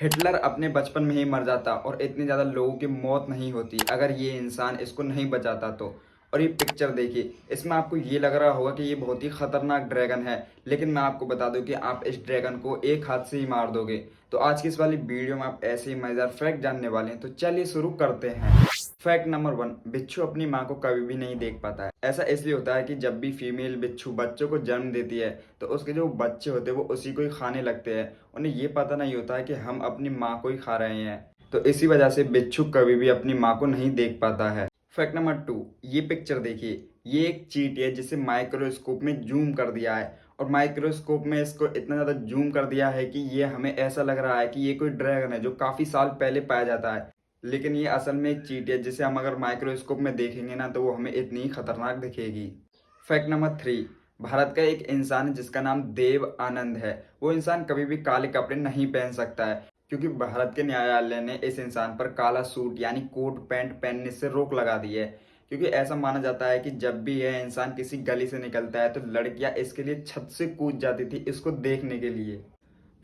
Hitler अपने बचपन में ही मर जाता और इतनी ज़्यादा लोगों की मौत नहीं होती अगर ये इंसान इसको नहीं बचाता तो। और ये पिक्चर देखिए, इसमें आपको ये लग रहा होगा कि ये बहुत ही खतरनाक ड्रैगन है, लेकिन मैं आपको बता दूं कि आप इस ड्रैगन को एक हाथ से ही मार दोगे। तो आज की इस वाली वीडियो में आप ऐसे ही मजेदार फैक्ट जानने वाले हैं, तो चलिए शुरू करते हैं। फैक्ट नंबर 1, बिच्छू अपनी माँ को कभी भी नहीं देख पाता है। ऐसा इसलिए होता है कि जब भी फीमेल बिच्छू बच्चों को जन्म देती है तो उसके जो बच्चे होते हैं वो उसी को ही खाने लगते हैं। उन्हें ये पता नहीं होता है कि हम अपनी माँ को ही खा रहे हैं। तो इसी वजह से बिच्छू कभी भी अपनी माँ को नहीं देख पाता है। फैक्ट नंबर 2, ये पिक्चर देखिए, ये एक चींटी है जिसे माइक्रोस्कोप में जूम कर दिया है और माइक्रोस्कोप में इसको इतना ज़्यादा जूम कर दिया है कि ये हमें ऐसा लग रहा है कि ये कोई ड्रैगन है जो काफ़ी साल पहले पाया जाता है, लेकिन ये असल में एक चींटी है जिसे हम अगर माइक्रोस्कोप में देखेंगे ना तो वो हमें इतनी ही खतरनाक दिखेगी। फैक्ट नंबर 3, भारत का एक इंसान है जिसका नाम देव आनंद है। वो इंसान कभी भी काले कपड़े नहीं पहन सकता है क्योंकि भारत के न्यायालय ने इस इंसान पर काला सूट यानी कोट पैंट पहनने से रोक लगा दी है, क्योंकि ऐसा माना जाता है कि जब भी यह इंसान किसी गली से निकलता है तो लड़कियां इसके लिए छत से कूद जाती थी इसको देखने के लिए।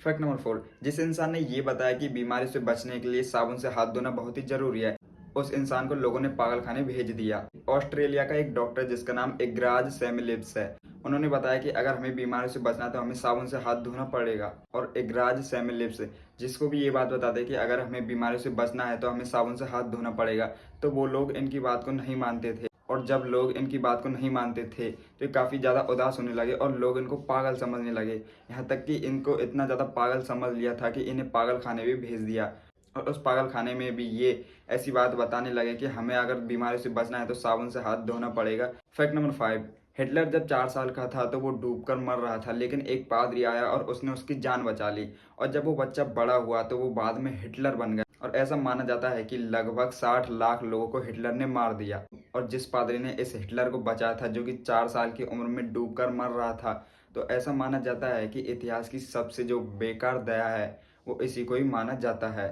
फैक्ट नंबर 4, जिस इंसान ने ये बताया कि बीमारी से बचने के लिए साबुन से हाथ धोना बहुत ही जरूरी है, उस इंसान को लोगों ने पागल खाने भेज दिया। ऑस्ट्रेलिया का एक डॉक्टर जिसका नाम इग्राज सेमिलिप्स है, उन्होंने बताया कि अगर हमें बीमारी से बचना है तो हमें साबुन से हाथ धोना पड़ेगा। और इग्राज सेमिलिप्स जिसको भी ये बात बता दे कि अगर हमें बीमारी से बचना है तो हमें साबुन से हाथ धोना पड़ेगा, तो वो लोग इनकी बात को नहीं मानते थे। और जब लोग इनकी बात को नहीं मानते थे तो ये काफ़ी ज़्यादा उदास होने लगे और लोग इनको पागल समझने लगे। यहाँ तक कि इनको इतना ज़्यादा पागल समझ लिया था कि इन्हें पागल खाने भी भेज दिया। और उस पागल खाने में भी ये ऐसी बात बताने लगे कि हमें अगर बीमारी से बचना है तो साबुन से हाथ धोना पड़ेगा। फैक्ट नंबर 5, हिटलर जब 4 साल का था तो वो डूबकर मर रहा था, लेकिन एक पादरी आया और उसने उसकी जान बचा ली। और जब वो बच्चा बड़ा हुआ तो वो बाद में हिटलर बन गया और ऐसा माना जाता है कि लगभग 60 लाख लोगों को हिटलर ने मार दिया। और जिस पादरी ने इस हिटलर को बचाया था जो कि 4 साल की उम्र में डूबकर मर रहा था, तो ऐसा माना जाता है कि इतिहास की सबसे जो बेकार दया है वो इसी को ही माना जाता है।